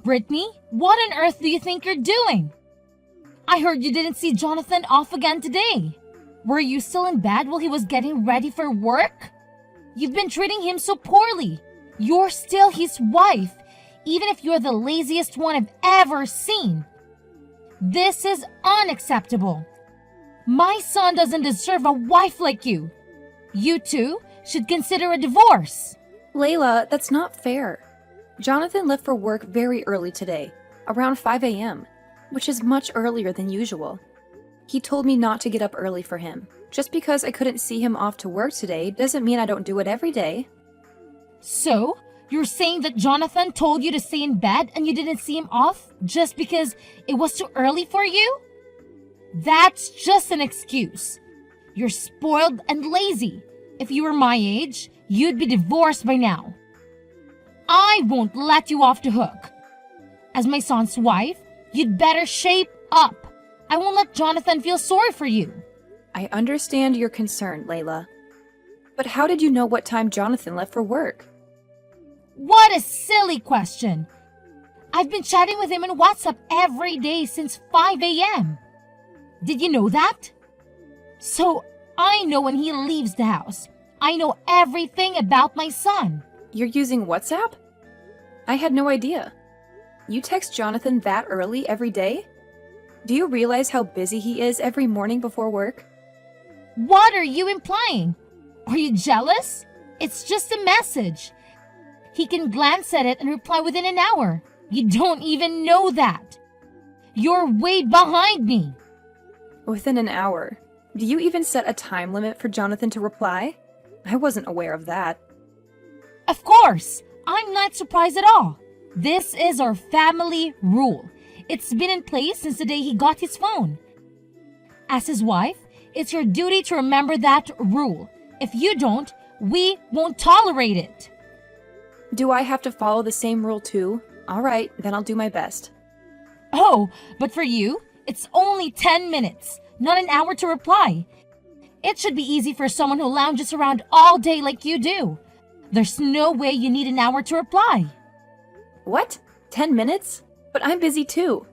Brittany, what on earth do you think you're doing? I heard you didn't see Jonathan off again today. Were you still in bed while he was getting ready for work? You've been treating him so poorly. You're still his wife, even if you're the laziest one I've ever seen. This is unacceptable. My son doesn't deserve a wife like you. You two should consider a divorce. Layla, that's not fair. Jonathan left for work very early today, around 5 a.m., which is much earlier than usual. He told me not to get up early for him. Just because I couldn't see him off to work today doesn't mean I don't do it every day. So, you're saying that Jonathan told you to stay in bed and you didn't see him off just because it was too early for you? That's just an excuse. You're spoiled and lazy. If you were my age, you'd be divorced by now. I won't let you off the hook. As my son's wife, you'd better shape up. I won't let Jonathan feel sorry for you. I understand your concern, Layla. But how did you know what time Jonathan left for work? What a silly question. I've been chatting with him on WhatsApp every day since 5 a.m. Did you know that? So I know when he leaves the house. I know everything about my son. You're using WhatsApp? I had no idea. You text Jonathan that early every day? Do you realize how busy he is every morning before work? What are you implying? Are you jealous? It's just a message. He can glance at it and reply within an hour. You don't even know that. You're way behind me. Within an hour? Do you even set a time limit for Jonathan to reply? I wasn't aware of that. Of course, I'm not surprised at all. This is our family rule. It's been in place since the day he got his phone. As his wife, it's your duty to remember that rule. If you don't, we won't tolerate it. Do I have to follow the same rule too? All right, then I'll do my best. Oh, but for you, it's only 10 minutes, not an hour to reply. It should be easy for someone who lounges around all day like you do. There's no way you need an hour to reply. What? 10 minutes? But I'm busy too.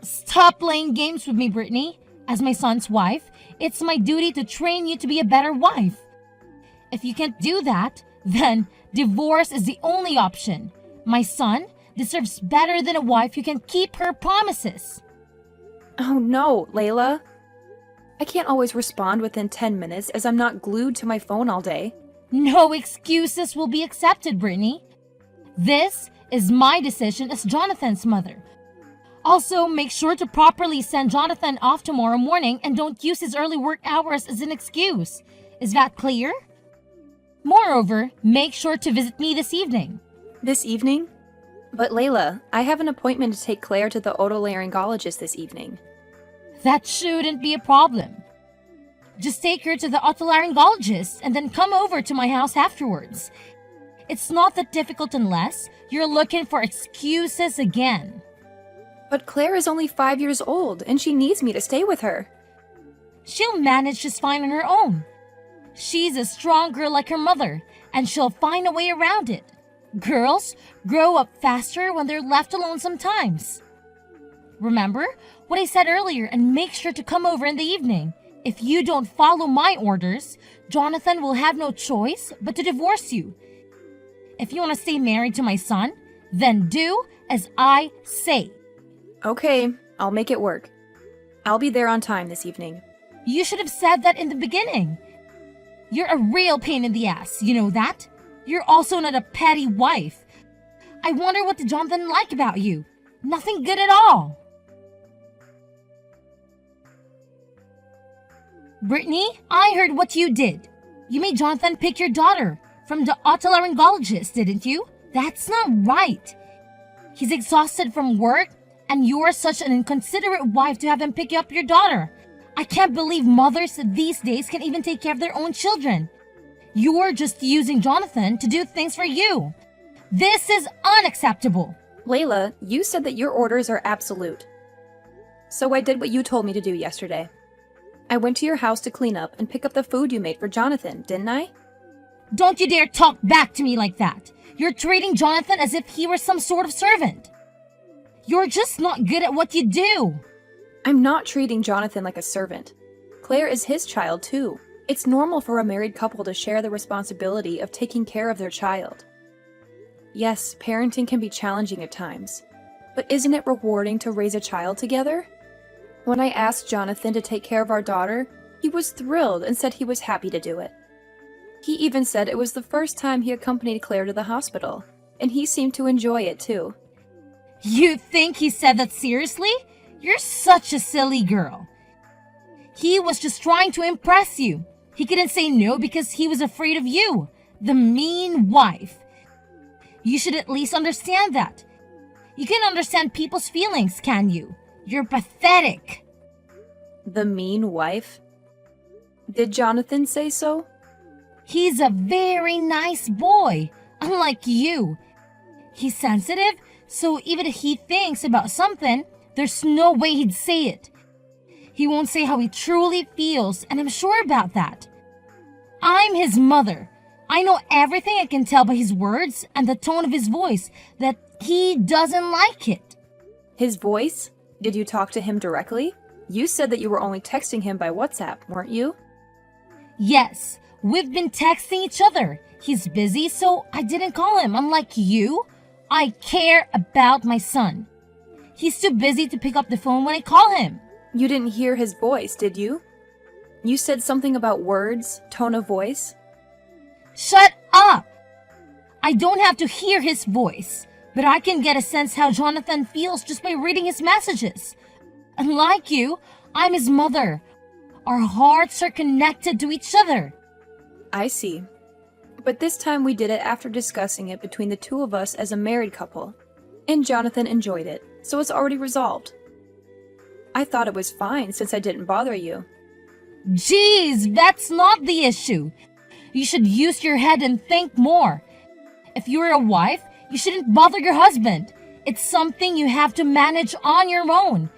Stop playing games with me, Brittany. As my son's wife, it's my duty to train you to be a better wife. If you can't do that, then divorce is the only option. My son deserves better than a wife who can keep her promises. Oh no, Layla. I can't always respond within 10 minutes as I'm not glued to my phone all day. No excuses will be accepted, Brittany. This is my decision as Jonathan's mother. Also, make sure to properly send Jonathan off tomorrow morning and don't use his early work hours as an excuse. Is that clear? Moreover, make sure to visit me this evening. This evening? But Layla, I have an appointment to take Claire to the otolaryngologist this evening. That shouldn't be a problem. Just take her to the otolaryngologist and then come over to my house afterwards. It's not that difficult unless you're looking for excuses again. But Claire is only 5 years old and she needs me to stay with her. She'll manage just fine on her own. She's a strong girl like her mother, and she'll find a way around it. Girls grow up faster when they're left alone sometimes. Remember what I said earlier and make sure to come over in the evening. If you don't follow my orders, Jonathan will have no choice but to divorce you. If you want to stay married to my son, then do as I say. Okay, I'll make it work. I'll be there on time this evening. You should have said that in the beginning. You're a real pain in the ass, you know that? You're also not a petty wife. I wonder what did Jonathan like about you? Nothing good at all. Brittany, I heard what you did. You made Jonathan pick your daughter from the otolaryngologist, didn't you? That's not right. He's exhausted from work, and you're such an inconsiderate wife to have him pick up your daughter. I can't believe mothers these days can even take care of their own children. You're just using Jonathan to do things for you. This is unacceptable. Layla, you said that your orders are absolute. So I did what you told me to do yesterday. I went to your house to clean up and pick up the food you made for Jonathan, didn't I? Don't you dare talk back to me like that. You're treating Jonathan as if he were some sort of servant. You're just not good at what you do. I'm not treating Jonathan like a servant. Claire is his child, too. It's normal for a married couple to share the responsibility of taking care of their child. Yes, parenting can be challenging at times, but isn't it rewarding to raise a child together? When I asked Jonathan to take care of our daughter, he was thrilled and said he was happy to do it. He even said it was the first time he accompanied Claire to the hospital, and he seemed to enjoy it too. You think he said that seriously? You're such a silly girl. He was just trying to impress you. He couldn't say no because he was afraid of you, the mean wife. You should at least understand that. You can understand people's feelings, can you? You're pathetic. The mean wife? Did Jonathan say so? He's a very nice boy, unlike you. He's sensitive, so even if he thinks about something, there's no way he'd say it. He won't say how he truly feels, and I'm sure about that. I'm his mother. I know everything. I can tell by his words and the tone of his voice that he doesn't like it. His voice? Did you talk to him directly? You said that you were only texting him by WhatsApp, weren't you? Yes, we've been texting each other. He's busy, so I didn't call him. Unlike you, I care about my son. He's too busy to pick up the phone when I call him. You didn't hear his voice, did you? You said something about words, tone of voice? Shut up! I don't have to hear his voice, but I can get a sense how Jonathan feels just by reading his messages. Unlike you, I'm his mother. Our hearts are connected to each other. I see. But this time we did it after discussing it between the two of us as a married couple. And Jonathan enjoyed it, so it's already resolved. I thought it was fine since I didn't bother you. Jeez, that's not the issue. You should use your head and think more. If you're a wife, you shouldn't bother your husband. It's something you have to manage on your own.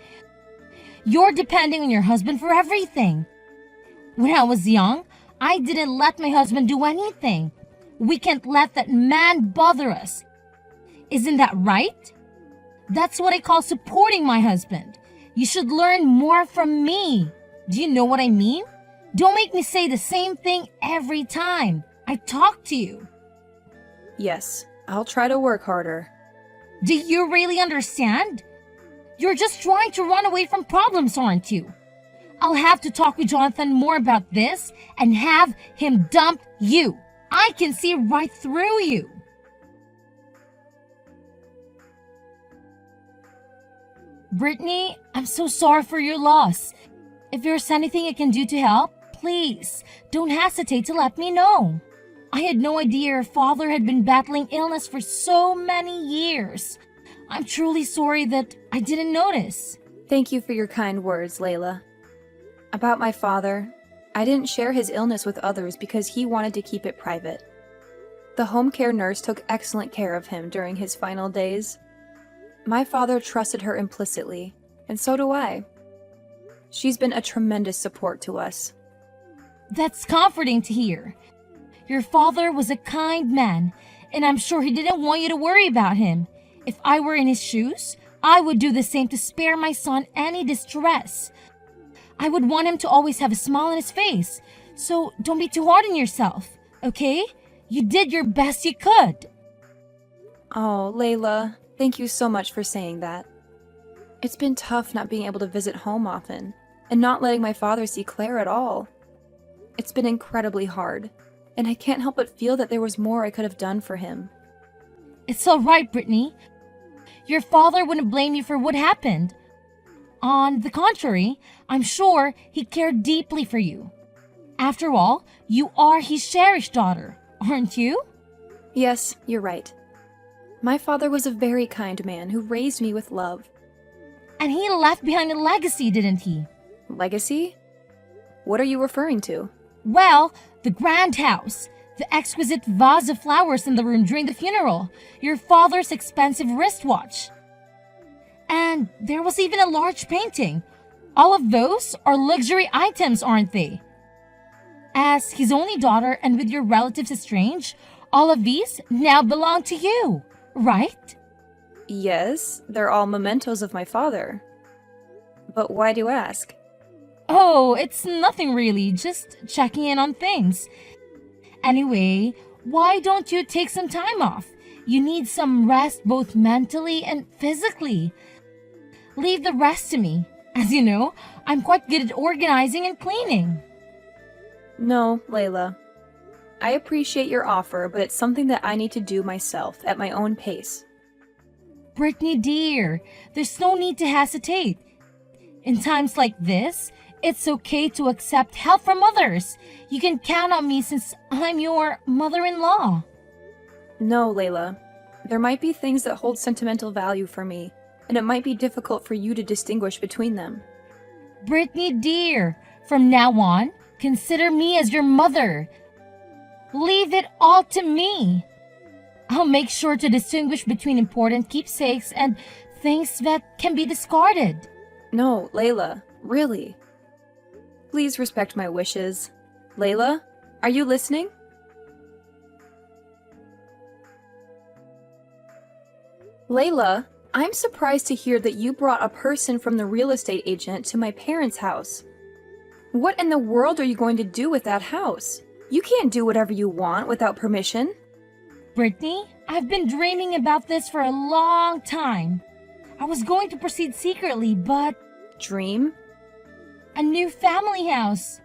You're depending on your husband for everything. When I was young, I didn't let my husband do anything. We can't let that man bother us. Isn't that right? That's what I call supporting my husband. You should learn more from me. Do you know what I mean? Don't make me say the same thing every time I talk to you. Yes, I'll try to work harder. Do you really understand? You're just trying to run away from problems, aren't you? I'll have to talk with Jonathan more about this and have him dump you. I can see right through you. Brittany, I'm so sorry for your loss. If there's anything I can do to help, please don't hesitate to let me know. I had no idea your father had been battling illness for so many years. I'm truly sorry that I didn't notice. Thank you for your kind words, Layla. About my father, I didn't share his illness with others because he wanted to keep it private. The home care nurse took excellent care of him during his final days. My father trusted her implicitly, and so do I. She's been a tremendous support to us. That's comforting to hear. Your father was a kind man, and I'm sure he didn't want you to worry about him. If I were in his shoes, I would do the same to spare my son any distress. I would want him to always have a smile on his face, so don't be too hard on yourself, okay? You did your best you could. Oh, Layla, thank you so much for saying that. It's been tough not being able to visit home often, and not letting my father see Claire at all. It's been incredibly hard, and I can't help but feel that there was more I could have done for him. It's all right, Brittany. Your father wouldn't blame you for what happened. On the contrary, I'm sure he cared deeply for you. After all, you are his cherished daughter, aren't you? Yes, you're right. My father was a very kind man who raised me with love. And he left behind a legacy, didn't he? Legacy? What are you referring to? Well, the grand house, the exquisite vase of flowers in the room during the funeral, your father's expensive wristwatch. And there was even a large painting. All of those are luxury items, aren't they? As his only daughter and with your relatives estranged, all of these now belong to you, right? Yes, they're all mementos of my father. But why do you ask? Oh, it's nothing really, just checking in on things. Anyway, why don't you take some time off? You need some rest both mentally and physically. Leave the rest to me. As you know, I'm quite good at organizing and cleaning. No, Layla. I appreciate your offer, but it's something that I need to do myself at my own pace. Brittany dear, there's no need to hesitate. In times like this, it's okay to accept help from others. You can count on me since I'm your mother-in-law. No, Layla. There might be things that hold sentimental value for me, and it might be difficult for you to distinguish between them. Brittany dear, from now on, consider me as your mother. Leave it all to me. I'll make sure to distinguish between important keepsakes and things that can be discarded. No, Layla, really. Please respect my wishes. Layla, are you listening? Layla, I'm surprised to hear that you brought a person from the real estate agent to my parents' house. What in the world are you going to do with that house? You can't do whatever you want without permission. Brittany, I've been dreaming about this for a long time. I was going to proceed secretly, but Dream? a new family house.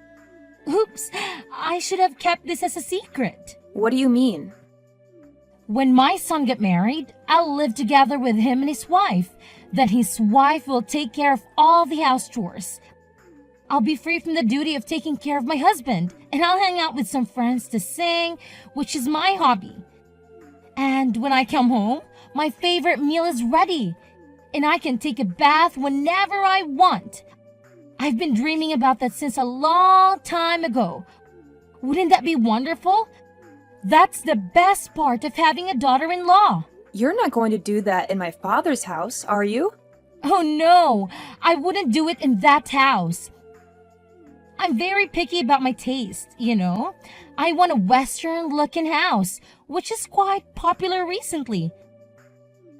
Oops, I should have kept this as a secret. What do you mean? When my son gets married, I'll live together with him and his wife. Then his wife will take care of all the house chores. I'll be free from the duty of taking care of my husband, and I'll hang out with some friends to sing, which is my hobby. And when I come home, my favorite meal is ready, and I can take a bath whenever I want. I've been dreaming about that since a long time ago. Wouldn't that be wonderful? That's the best part of having a daughter-in-law. You're not going to do that in my father's house, are you? Oh no, I wouldn't do it in that house. I'm very picky about my taste, you know. I want a Western-looking house, which is quite popular recently.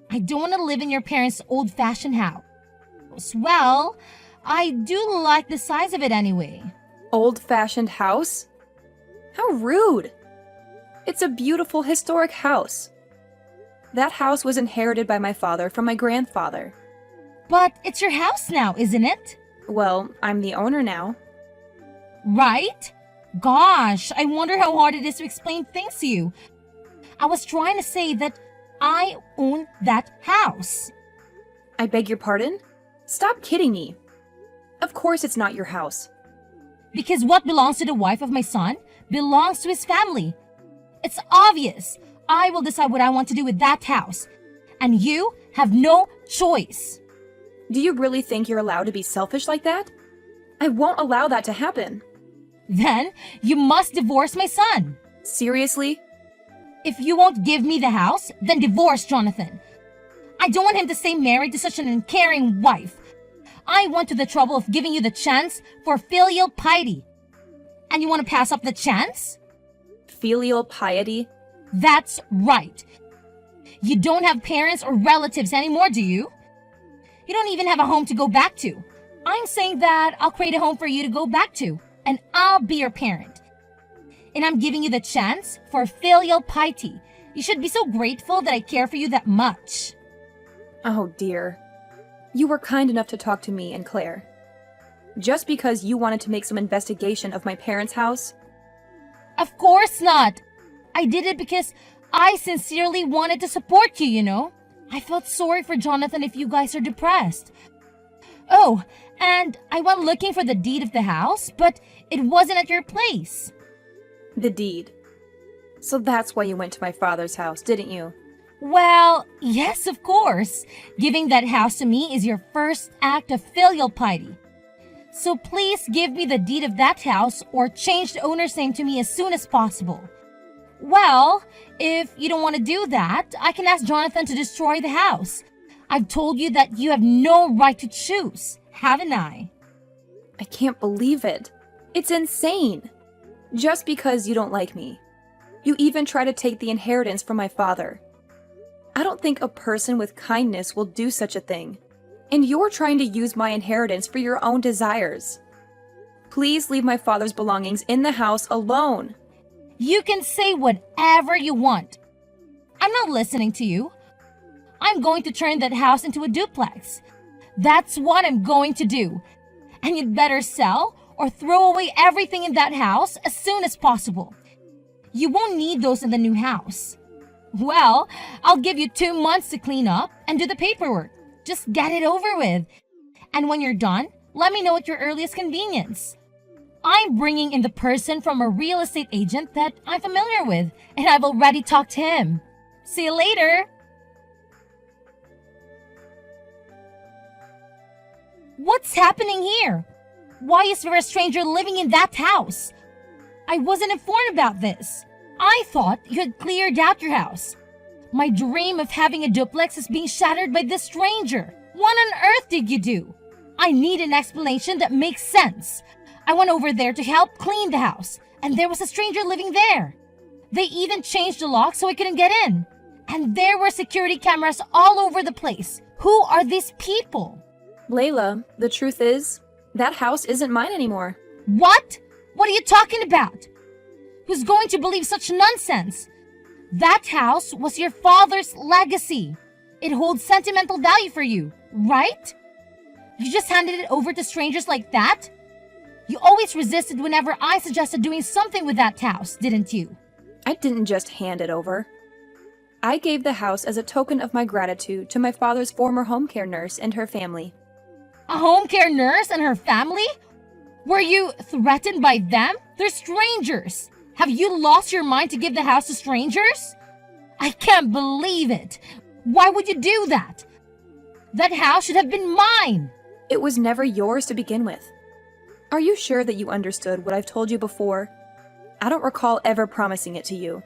I don't want to live in your parents' old-fashioned house. Well, I do like the size of it anyway. Old-fashioned house? How rude! It's a beautiful historic house. That house was inherited by my father from my grandfather. But it's your house now, isn't it? Well, I'm the owner now. Right? Gosh, I wonder how hard it is to explain things to you. I was trying to say that I own that house. I beg your pardon? Stop kidding me. Of course it's not your house. Because what belongs to the wife of my son belongs to his family. It's obvious. I will decide what I want to do with that house. And you have no choice. Do you really think you're allowed to be selfish like that? I won't allow that to happen. Then you must divorce my son. Seriously? If you won't give me the house, then divorce Jonathan. I don't want him to stay married to such an uncaring wife. I went to the trouble of giving you the chance for filial piety. And you want to pass up the chance? Filial piety? That's right. You don't have parents or relatives anymore, do you? You don't even have a home to go back to. I'm saying that I'll create a home for you to go back to, and I'll be your parent. And I'm giving you the chance for filial piety. You should be so grateful that I care for you that much. Oh dear. You were kind enough to talk to me and Claire. Just because you wanted to make some investigation of my parents' house? Of course not. I did it because I sincerely wanted to support you, you know. I felt sorry for Jonathan if you guys are depressed. Oh, and I went looking for the deed of the house, but it wasn't at your place. The deed. So that's why you went to my father's house, didn't you? Well, yes, of course. Giving that house to me is your first act of filial piety. So please give me the deed of that house or change the owner's name to me as soon as possible. Well, if you don't want to do that, I can ask Jonathan to destroy the house. I've told you that you have no right to choose, haven't I? I can't believe it. It's insane. Just because you don't like me. You even try to take the inheritance from my father. I don't think a person with kindness will do such a thing. And you're trying to use my inheritance for your own desires. Please leave my father's belongings in the house alone. You can say whatever you want. I'm not listening to you. I'm going to turn that house into a duplex. That's what I'm going to do. And you'd better sell or throw away everything in that house as soon as possible. You won't need those in the new house. Well, I'll give you 2 months to clean up and do the paperwork. Just get it over with. And when you're done, let me know at your earliest convenience. I'm bringing in the person from a real estate agent that I'm familiar with, and I've already talked to him. See you later. What's happening here? Why is there a stranger living in that house? I wasn't informed about this. I thought you had cleared out your house. My dream of having a duplex is being shattered by this stranger. What on earth did you do? I need an explanation that makes sense. I went over there to help clean the house, and there was a stranger living there. They even changed the lock so I couldn't get in. And there were security cameras all over the place. Who are these people? Layla, the truth is, that house isn't mine anymore. What? What are you talking about? Who's going to believe such nonsense? That house was your father's legacy. It holds sentimental value for you, right? You just handed it over to strangers like that? You always resisted whenever I suggested doing something with that house, didn't you? I didn't just hand it over. I gave the house as a token of my gratitude to my father's former home care nurse and her family. A home care nurse and her family? Were you threatened by them? They're strangers. Have you lost your mind to give the house to strangers? I can't believe it. Why would you do that? That house should have been mine. It was never yours to begin with. Are you sure that you understood what I've told you before? I don't recall ever promising it to you.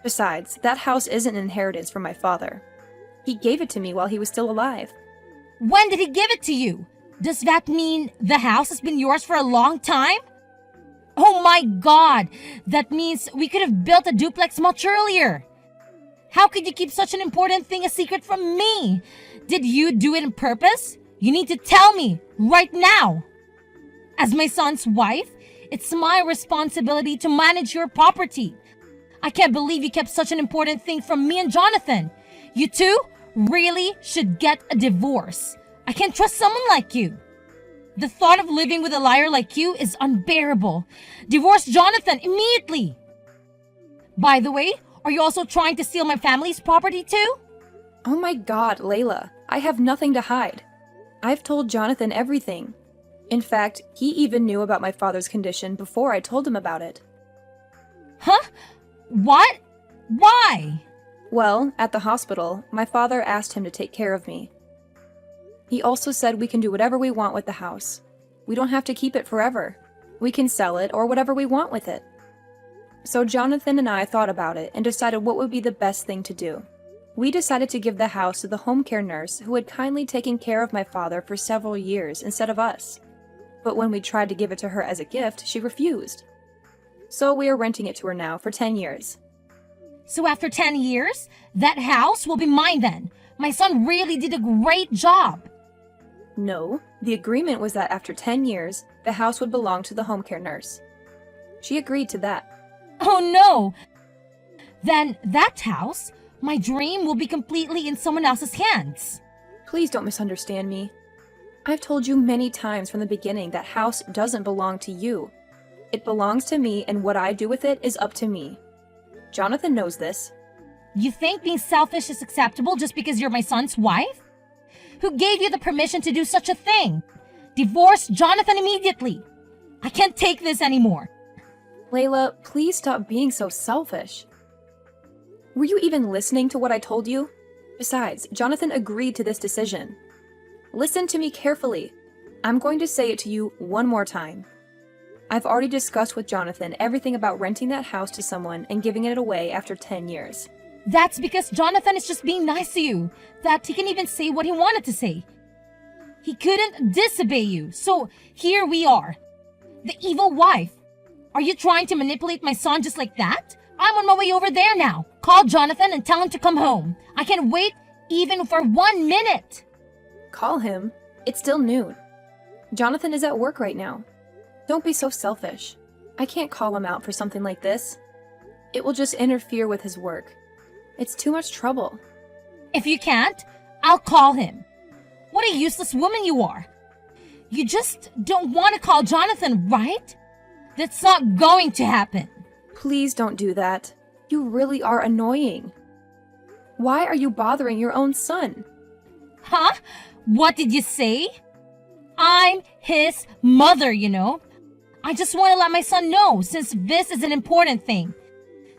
Besides, that house isn't an inheritance from my father. He gave it to me while he was still alive. When did he give it to you? Does that mean the house has been yours for a long time? Oh my God! That means we could have built a duplex much earlier. How could you keep such an important thing a secret from me? Did you do it on purpose? You need to tell me right now. As my son's wife, it's my responsibility to manage your property. I can't believe you kept such an important thing from me and Jonathan. You two really should get a divorce. I can't trust someone like you. The thought of living with a liar like you is unbearable. Divorce Jonathan immediately. By the way, are you also trying to steal my family's property too? Oh my God, Layla, I have nothing to hide. I've told Jonathan everything. In fact, he even knew about my father's condition before I told him about it. Huh? What? Why? Well, at the hospital, my father asked him to take care of me. He also said we can do whatever we want with the house. We don't have to keep it forever. We can sell it or whatever we want with it. So Jonathan and I thought about it and decided what would be the best thing to do. We decided to give the house to the home care nurse who had kindly taken care of my father for several years instead of us. But when we tried to give it to her as a gift, she refused. So we are renting it to her now for 10 years. So after 10 years, that house will be mine then. My son really did a great job. No, the agreement was that after 10 years, the house would belong to the home care nurse. She agreed to that. Oh no! Then that house, my dream, will be completely in someone else's hands. Please don't misunderstand me. I've told you many times from the beginning that house doesn't belong to you. It belongs to me, and what I do with it is up to me. Jonathan knows this. You think being selfish is acceptable just because you're my son's wife? Who gave you the permission to do such a thing? Divorce Jonathan immediately. I can't take this anymore. Layla, please stop being so selfish. Were you even listening to what I told you? Besides, Jonathan agreed to this decision. Listen to me carefully. I'm going to say it to you one more time. I've already discussed with Jonathan everything about renting that house to someone and giving it away after 10 years. That's because Jonathan is just being nice to you, that he can even say what he wanted to say. He couldn't disobey you, so here we are. The evil wife. Are you trying to manipulate my son just like that? I'm on my way over there now. Call Jonathan and tell him to come home. I can't wait even for 1 minute. Call him. It's still noon. Jonathan is at work right now. Don't be so selfish. I can't call him out for something like this. It will just interfere with his work. It's too much trouble. If you can't, I'll call him. What a useless woman you are. You just don't want to call Jonathan, right? That's not going to happen. Please don't do that. You really are annoying. Why are you bothering your own son? Huh? What did you say? I'm his mother, you know. I just want to let my son know, since this is an important thing.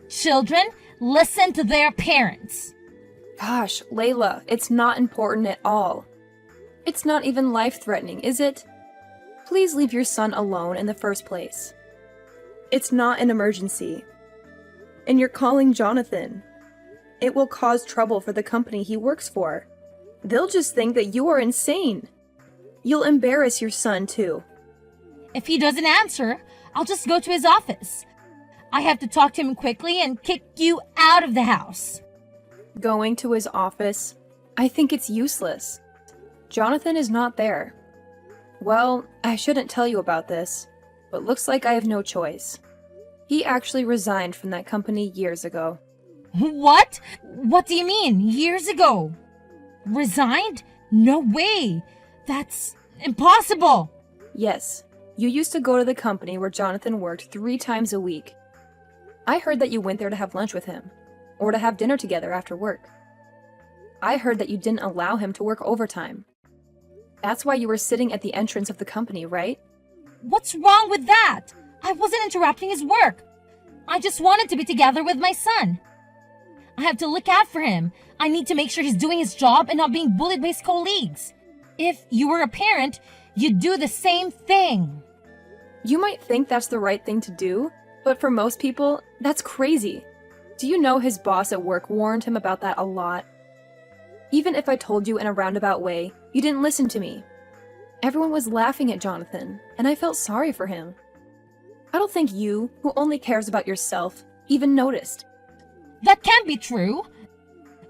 Children, listen to their parents. Gosh, Layla, it's not important at all. It's not even life-threatening, is it? Please leave your son alone in the first place. It's not an emergency. And you're calling Jonathan. It will cause trouble for the company he works for. They'll just think that you are insane. You'll embarrass your son, too. If he doesn't answer, I'll just go to his office. I have to talk to him quickly and kick you out of the house. Going to his office? I think it's useless. Jonathan is not there. Well, I shouldn't tell you about this, but looks like I have no choice. He actually resigned from that company years ago. What? What do you mean, years ago? Resigned? No way. That's impossible. Yes, you used to go to the company where Jonathan worked 3 times a week. I heard that you went there to have lunch with him, or to have dinner together after work. I heard that you didn't allow him to work overtime. That's why you were sitting at the entrance of the company, right? What's wrong with that? I wasn't interrupting his work. I just wanted to be together with my son. I have to look out for him. I need to make sure he's doing his job and not being bullied by his colleagues. If you were a parent, you'd do the same thing. You might think that's the right thing to do, but for most people, that's crazy. Do you know his boss at work warned him about that a lot? Even if I told you in a roundabout way, you didn't listen to me. Everyone was laughing at Jonathan, and I felt sorry for him. I don't think you, who only cares about yourself, even noticed. That can't be true.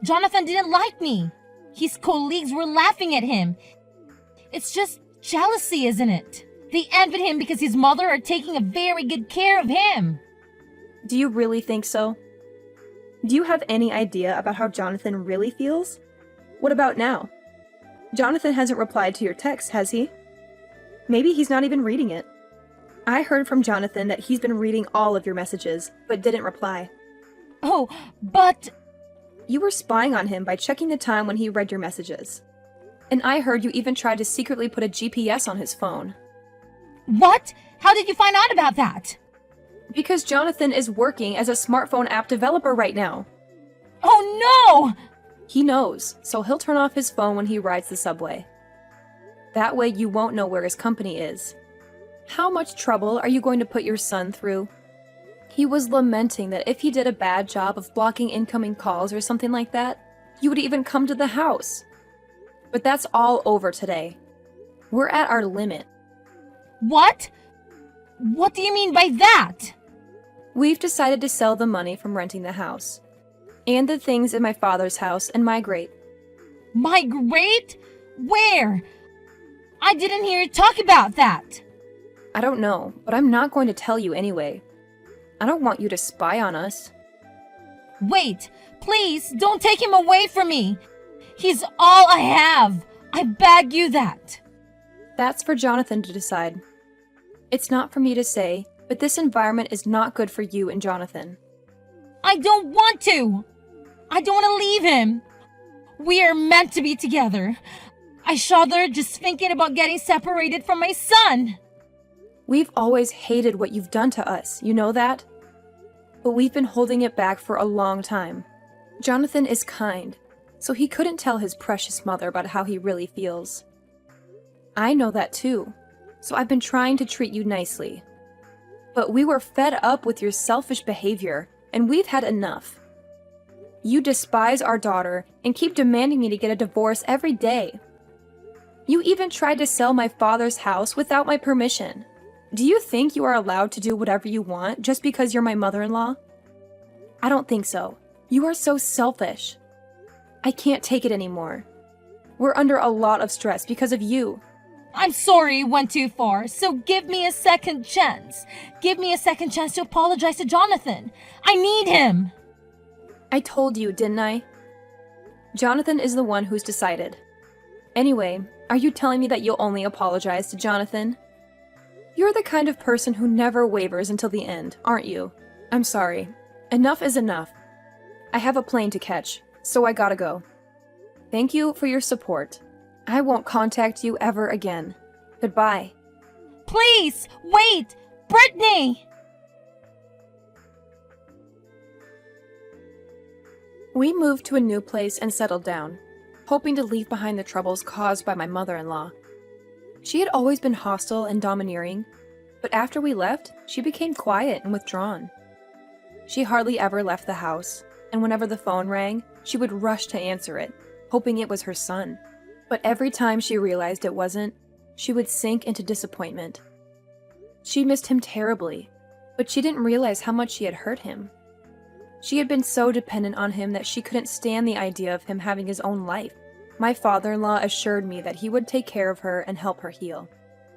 Jonathan didn't like me. His colleagues were laughing at him. It's just jealousy, isn't it? They envied him because his mother are taking a very good care of him. Do you really think so? Do you have any idea about how Jonathan really feels? What about now? Jonathan hasn't replied to your text, has he? Maybe he's not even reading it. I heard from Jonathan that he's been reading all of your messages, but didn't reply. Oh, but... You were spying on him by checking the time when he read your messages. And I heard you even tried to secretly put a GPS on his phone. What? How did you find out about that? Because Jonathan is working as a smartphone app developer right now. Oh no! He knows, so he'll turn off his phone when he rides the subway. That way you won't know where his company is. How much trouble are you going to put your son through? He was lamenting that if he did a bad job of blocking incoming calls or something like that, you would even come to the house. But that's all over today. We're at our limit. What? What do you mean by that? We've decided to sell the money from renting the house. And the things in my father's house and migrate. Migrate? Where? I didn't hear you talk about that. I don't know, but I'm not going to tell you anyway. I don't want you to spy on us. Wait, please don't take him away from me. He's all I have. I beg you that. That's for Jonathan to decide. It's not for me to say, but this environment is not good for you and Jonathan. I don't want to. I don't want to leave him. We are meant to be together. I shudder just thinking about getting separated from my son. We've always hated what you've done to us, you know that? But we've been holding it back for a long time. Jonathan is kind, so he couldn't tell his precious mother about how he really feels. I know that too, so I've been trying to treat you nicely. But we were fed up with your selfish behavior, and we've had enough. You despise our daughter and keep demanding me to get a divorce every day. You even tried to sell my father's house without my permission. Do you think you are allowed to do whatever you want just because you're my mother-in-law? I don't think so. You are so selfish. I can't take it anymore. We're under a lot of stress because of you. I'm sorry it went too far, so give me a second chance. Give me a second chance to apologize to Jonathan. I need him. I told you, didn't I? Jonathan is the one who's decided. Anyway, are you telling me that you'll only apologize to Jonathan? You're the kind of person who never wavers until the end, aren't you? I'm sorry. Enough is enough. I have a plane to catch, so I gotta go. Thank you for your support. I won't contact you ever again. Goodbye. Please, wait! Brittany! We moved to a new place and settled down, hoping to leave behind the troubles caused by my mother-in-law. She had always been hostile and domineering, but after we left, she became quiet and withdrawn. She hardly ever left the house, and whenever the phone rang, she would rush to answer it, hoping it was her son. But every time she realized it wasn't, she would sink into disappointment. She missed him terribly, but she didn't realize how much she had hurt him. She had been so dependent on him that she couldn't stand the idea of him having his own life. My father-in-law assured me that he would take care of her and help her heal.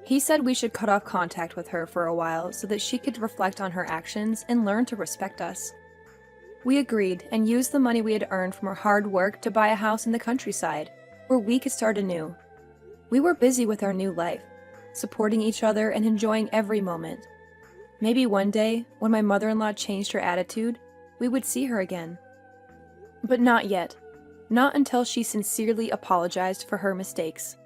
He said we should cut off contact with her for a while so that she could reflect on her actions and learn to respect us. We agreed and used the money we had earned from our hard work to buy a house in the countryside, where we could start anew. We were busy with our new life, supporting each other and enjoying every moment. Maybe one day, when my mother-in-law changed her attitude, we would see her again. But not yet. Not until she sincerely apologized for her mistakes.